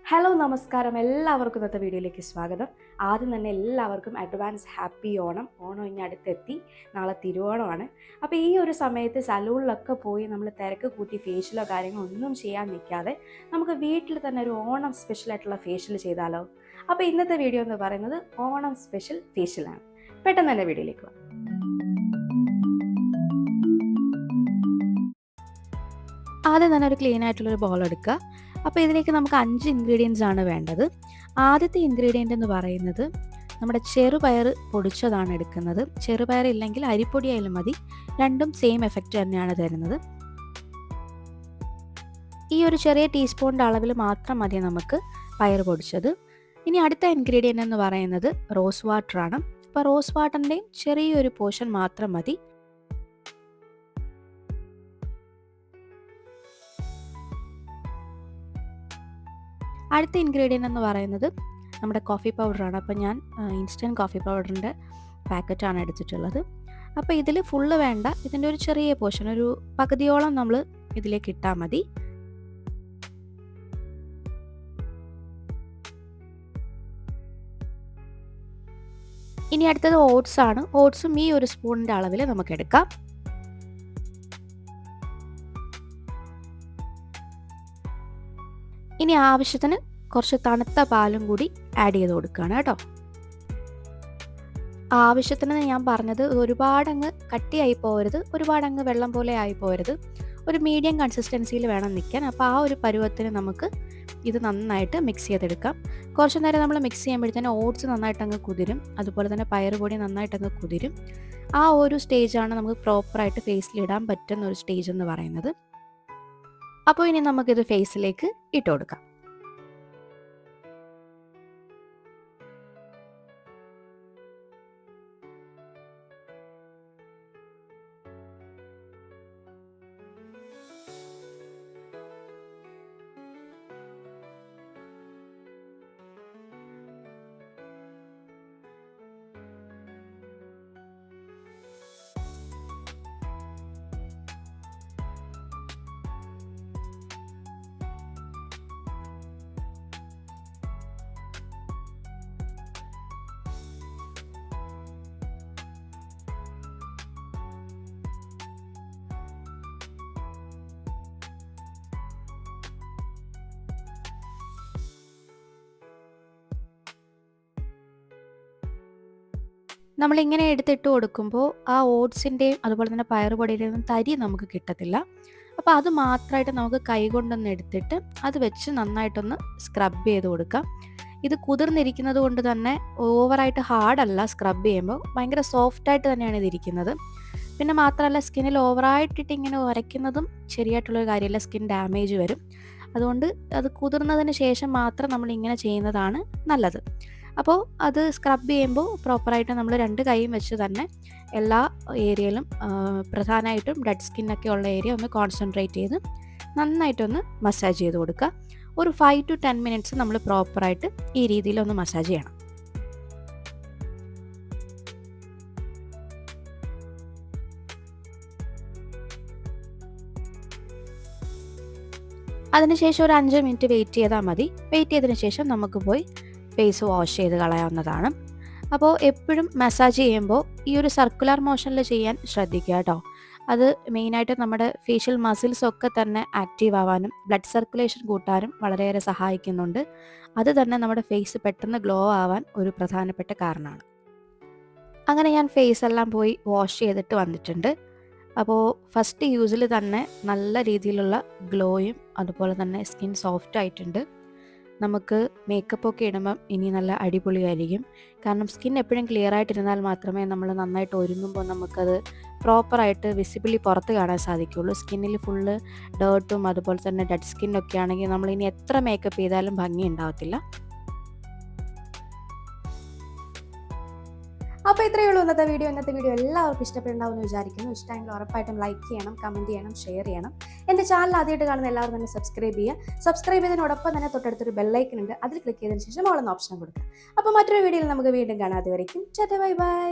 Hello നമസ്കാരം, എല്ലാവർക്കും ഇന്നത്തെ വീഡിയോയിലേക്ക് സ്വാഗതം. ആദ്യം തന്നെ എല്ലാവർക്കും അഡ്വാൻസ് ഹാപ്പി ഓണം. ഓണം ഇനി അടുത്തെത്തി, നാളെ തിരുവോണമാണ്. അപ്പോൾ ഈ ഒരു സമയത്ത് സലൂണിലൊക്കെ പോയി നമ്മൾ തിരക്ക് കൂട്ടി ഫേഷ്യലോ കാര്യങ്ങളോ ഒന്നും ചെയ്യാൻ നിൽക്കാതെ നമുക്ക് വീട്ടിൽ തന്നെ ഒരു ഓണം സ്പെഷ്യലായിട്ടുള്ള ഫേഷ്യൽ ചെയ്താലോ? അപ്പോൾ ഇന്നത്തെ വീഡിയോ എന്ന് പറയുന്നത് ഓണം സ്പെഷ്യൽ ഫേഷ്യലാണ്. പെട്ടെന്ന് തന്നെ വീഡിയോയിലേക്ക് പോകാം. ആദ്യം തന്നെ ഒരു ക്ലീൻ ആയിട്ടുള്ളൊരു ബോൾ എടുക്കുക. അപ്പോൾ ഇതിലേക്ക് നമുക്ക് 5 ഇൻഗ്രീഡിയൻസ് ആണ് വേണ്ടത്. ആദ്യത്തെ ഇൻഗ്രീഡിയൻ്റ് എന്ന് പറയുന്നത് നമ്മുടെ ചെറുപയർ പൊടിച്ചതാണ് എടുക്കുന്നത്. ചെറുപയർ ഇല്ലെങ്കിൽ അരിപ്പൊടി ആയാലും മതി, രണ്ടും സെയിം എഫക്റ്റ് തന്നെയാണ് തരുന്നത്. ഈ ഒരു ചെറിയ ടീസ്പൂണിൻ്റെ അളവിൽ മാത്രം മതി നമുക്ക് പയർ പൊടിച്ചത്. ഇനി അടുത്ത ഇൻഗ്രീഡിയൻ്റ് എന്ന് പറയുന്നത് റോസ് വാട്ടറാണ്. അപ്പോൾ റോസ് വാട്ടറിൻ്റെയും ചെറിയൊരു പോർഷൻ മാത്രം മതി. അടുത്ത ഇൻഗ്രീഡിയൻ്റ് എന്ന് പറയുന്നത് നമ്മുടെ കോഫി പൗഡറാണ്. അപ്പോൾ ഞാൻ ഇൻസ്റ്റൻറ്റ് കോഫി പൗഡറിൻ്റെ പാക്കറ്റാണ് എടുത്തിട്ടുള്ളത്. അപ്പോൾ ഇതിൽ ഫുള്ള് വേണ്ട, ഇതിൻ്റെ ഒരു ചെറിയ പോർഷൻ, ഒരു പകുതിയോളം നമ്മൾ ഇതിലേക്ക് ഇട്ടാൽ മതി. ഇനി അടുത്തത് ഓട്സ് ആണ്. ഓട്സും ഈ ഒരു സ്പൂണിൻ്റെ അളവിൽ നമുക്ക് എടുക്കാം. ഇനി ആവശ്യത്തിന് കുറച്ച് തണുത്ത പാലും കൂടി ആഡ് ചെയ്ത് കൊടുക്കുകയാണ് കേട്ടോ. ആവശ്യത്തിന് ഞാൻ പറഞ്ഞത് ഒരുപാടങ്ങ് കട്ടിയായി പോകരുത്, ഒരുപാടങ്ങ് വെള്ളം പോലെ ആയി പോകരുത്, ഒരു മീഡിയം കൺസിസ്റ്റൻസിയിൽ വേണം നിൽക്കാൻ. അപ്പോൾ ആ ഒരു പരുവത്തിന് നമുക്ക് ഇത് നന്നായിട്ട് മിക്സ് ചെയ്തെടുക്കാം. കുറച്ച് നേരം നമ്മൾ മിക്സ് ചെയ്യുമ്പോഴത്തേനും ഓട്സ് നന്നായിട്ടങ്ങ് കുതിരും, അതുപോലെ തന്നെ പയറുപൊടി നന്നായിട്ടങ്ങ് കുതിരും. ആ ഒരു സ്റ്റേജാണ് നമുക്ക് പ്രോപ്പറായിട്ട് ഫേസിലിടാൻ പറ്റുന്ന ഒരു സ്റ്റേജ് എന്ന് പറയുന്നത്. അപ്പോൾ ഇനി നമുക്കിത് ഫേസിലേക്ക് ഇട്ട് കൊടുക്കാം. നമ്മളിങ്ങനെ എടുത്തിട്ട് കൊടുക്കുമ്പോൾ ആ ഓട്സിൻ്റെയും അതുപോലെ തന്നെ പയറുപൊടിയുടെയും തരി നമുക്ക് കിട്ടത്തില്ല. അപ്പോൾ അത് മാത്രമായിട്ട് നമുക്ക് കൈ കൊണ്ടൊന്ന് എടുത്തിട്ട് അത് വെച്ച് നന്നായിട്ടൊന്ന് സ്ക്രബ് ചെയ്ത് കൊടുക്കാം. ഇത് കുതിർന്നിരിക്കുന്നത് കൊണ്ട് തന്നെ ഓവറായിട്ട് ഹാർഡല്ല, സ്ക്രബ് ചെയ്യുമ്പോൾ ഭയങ്കര സോഫ്റ്റായിട്ട് തന്നെയാണ് ഇതിരിക്കുന്നത്. പിന്നെ മാത്രമല്ല, സ്കിന്നിൽ ഓവറായിട്ടിട്ട് ഇങ്ങനെ ഉരയ്ക്കുന്നതും ശരിയായിട്ടുള്ളൊരു കാര്യമല്ല, സ്കിൻ ഡാമേജ് വരും. അതുകൊണ്ട് അത് കുതിർന്നതിന് ശേഷം മാത്രം നമ്മൾ ഇങ്ങനെ ചെയ്യുന്നതാണ് നല്ലത്. അപ്പോൾ അത് സ്ക്രബ് ചെയ്യുമ്പോൾ പ്രോപ്പറായിട്ട് നമ്മൾ 2 കൈയും വെച്ച് തന്നെ എല്ലാ ഏരിയയിലും, പ്രധാനമായിട്ടും ഡെഡ് സ്കിന്നൊക്കെ ഉള്ള ഏരിയ ഒന്ന് കോൺസെൻട്രേറ്റ് ചെയ്ത് നന്നായിട്ടൊന്ന് മസാജ് ചെയ്ത് കൊടുക്കുക. ഒരു 5 to 10 മിനിറ്റ്സ് നമ്മൾ പ്രോപ്പറായിട്ട് ഈ രീതിയിലൊന്ന് മസാജ് ചെയ്യണം. അതിനുശേഷം ഒരു 5 മിനിറ്റ് വെയിറ്റ് ചെയ്താൽ മതി. വെയിറ്റ് ചെയ്തതിന് ശേഷം നമുക്ക് പോയി ഫേസ് വാഷ് ചെയ്ത് കളയാവുന്നതാണ്. അപ്പോൾ എപ്പോഴും മസാജ് ചെയ്യുമ്പോൾ ഈ ഒരു സർക്കുലർ മോഷനിൽ ചെയ്യാൻ ശ്രദ്ധിക്കുക കേട്ടോ. അത് മെയിനായിട്ട് നമ്മുടെ ഫേഷ്യൽ മസിൽസൊക്കെ തന്നെ ആക്റ്റീവ് ആവാനും ബ്ലഡ് സർക്കുലേഷൻ കൂട്ടാനും വളരെയേറെ സഹായിക്കുന്നുണ്ട്. അത് തന്നെ നമ്മുടെ ഫേസ് പെട്ടെന്ന് ഗ്ലോ ആവാൻ ഒരു പ്രധാനപ്പെട്ട കാരണമാണ്. അങ്ങനെ ഞാൻ ഫേസ് എല്ലാം പോയി വാഷ് ചെയ്തിട്ട് വന്നിട്ടുണ്ട്. അപ്പോൾ ഫസ്റ്റ് യൂസിൽ തന്നെ നല്ല രീതിയിലുള്ള ഗ്ലോയും അതുപോലെ തന്നെ സ്കിൻ സോഫ്റ്റ് ആയിട്ടുണ്ട്. നമുക്ക് മേക്കപ്പൊക്കെ ഇടുമ്പം ഇനി നല്ല അടിപൊളിയായിരിക്കും. കാരണം സ്കിൻ എപ്പോഴും ക്ലിയർ ആയിട്ടിരുന്നാൽ മാത്രമേ നമ്മൾ നന്നായിട്ട് ഒരുങ്ങുമ്പോൾ നമുക്കത് പ്രോപ്പറായിട്ട് വിസിബിളി പുറത്ത് കാണാൻ സാധിക്കുകയുള്ളൂ. സ്കിന്നിൽ ഫുള്ള് ഡേർട്ടും അതുപോലെ തന്നെ ഡെഡ് സ്കിന്നൊക്കെ ആണെങ്കിൽ നമ്മളിനി എത്ര മേക്കപ്പ് ചെയ്താലും ഭംഗി ഉണ്ടാവത്തില്ല. അപ്പോൾ ഇത്രയേ ഉള്ളൂ ഇന്നത്തെ വീഡിയോ. എല്ലാവർക്കും ഇഷ്ടപ്പെടുന്നുണ്ടാവുമെന്ന് വിചാരിക്കുന്നു. ഇഷ്ടമെങ്കിൽ ഉറപ്പായിട്ടും ലൈക്ക് ചെയ്യണം, കമൻറ്റ് ചെയ്യണം, ഷെയർ ചെയ്യണം. എൻ്റെ ചാനൽ ആദ്യമായിട്ട് കാണുന്ന എല്ലാവരും തന്നെ സബ്സ്ക്രൈബ് ചെയ്യുക. സബ്സ്ക്രൈബ് ചെയ്തതിനോടൊപ്പം തന്നെ തൊട്ടടുത്തൊരു ബെല്ലൈക്കൺ ഉണ്ട്, അതിൽ ക്ലിക്ക് ചെയ്തതിന് ശേഷം ഓളെന്ന ഓപ്ഷൻ കൊടുക്കുക. അപ്പോൾ മറ്റൊരു വീഡിയോയിൽ നമുക്ക് വീണ്ടും കാണാം. അതുവരേക്കും ബൈ ബൈ.